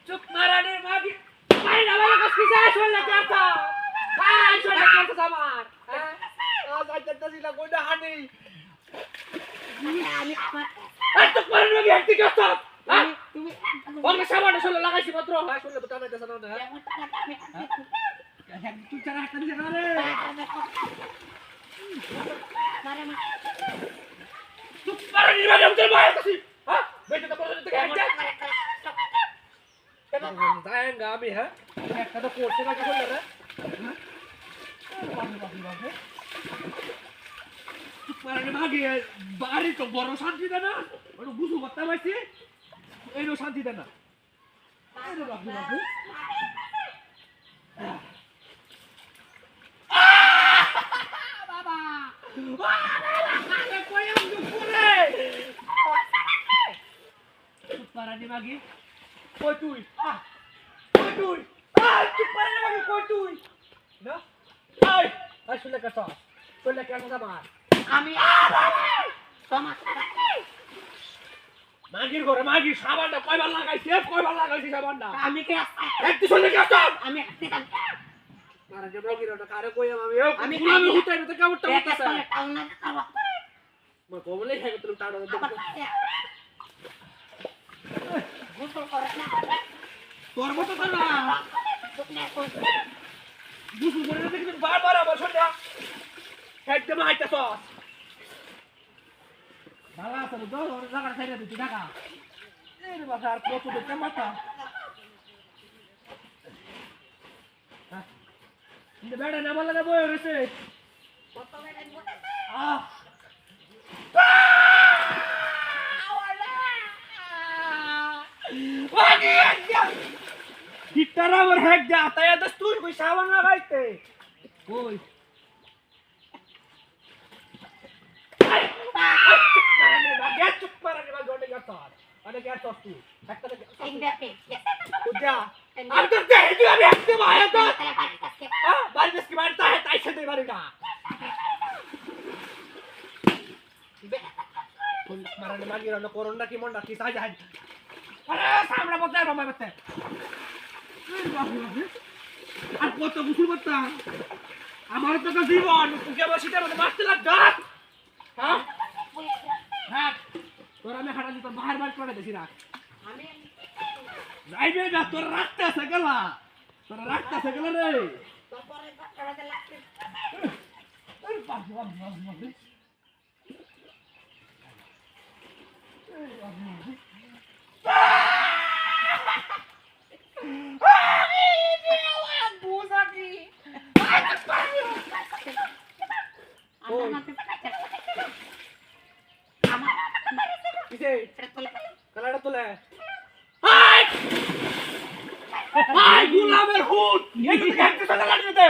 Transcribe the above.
চুপ মারানের মাগি মারি না বলে কস কিসে শুনলে কথা আই শুনলে কথা আমার হ্যাঁ আজ আইতাছি না কইনা হানি আমি এই তো করে নবি একটি কষ্ট হ্যাঁ তুমি ওকে সাবানে শুনলে লাগাইছি মাত্র হ্যাঁ শুনলে তো টানাইতেছ না না হ্যাঁ তুই চারা হাত দিয়ে না রে চুপ মারানি মারি আমাদের বাইরে কাছি হ্যাঁ বেটা তো করে থেকে একটা जाएगा আমি হ্যাঁ একটা তো কোর্সে কাজ করলে রে পারে ভাগে বাড়ি তো বড় শান্তি দেয় না ওটা বুঝু করতে পারছি এইও শান্তি দেয় না আরে বাবু বাবু বাবা আরে কই আম দুপুরে পারানি মাগি কই তুই কই তুই চুপ করে না বাকি কই তুই না আই শুনলে কথা শুনলে কেন কথা মার আমি মাগির ঘরে মাগি সাবানটা কয়বার লাগাইছি সাবানটা আমি কে একটু শুনলে কথা আমি মারা যে মাগির ওটা কারে কই আমি গুলামি হুতাই তো কামড়টা হইতাছে মই কবলে খাইবে তুমি টাড়ো তোর মতো তো না বুঝু করে না দেখি বারবার আবার শুনলা একদম আইতাছস ভালো আছে তো ওর জায়গা ছাইরা দিছি ঢাকা এই বাবা আর কত দেখতে মাথা হ্যাঁ ইন্দে বেড়া না বলা না বই হইছে আহ Hitara berhak jatah ya terus tuh gue sawan lah kaite. Woi. Dia cuk para di bagian de gatar. Ada ke atas tuh. Hakta de. Udah. Antar deh itu abi hakte maya tuh. Ah, bari meski marta hai tai se de bari na. Marane magi rano corona ki monda ki saja. আরে সামনে বলতে রমাই বলতে এই বাবু আর কত গুছু করতা আমার তো জীবন তোকে বসিতে মধ্যে মারতে লাগা হ্যাঁ হ্যাঁ তোর আমি হাঁটা দিত বাহির বাহির করে দিছি না আমি যাইবে না তোর রাখতে আছে গেলা তোর রাখতে আছে গেলা রে তারপরে কাটাতে লাগছে এই বাবু বাবু এই বাবু কালাটা তোলে হাই গুলামের হুট এই তো দেখতে চলে লাগতে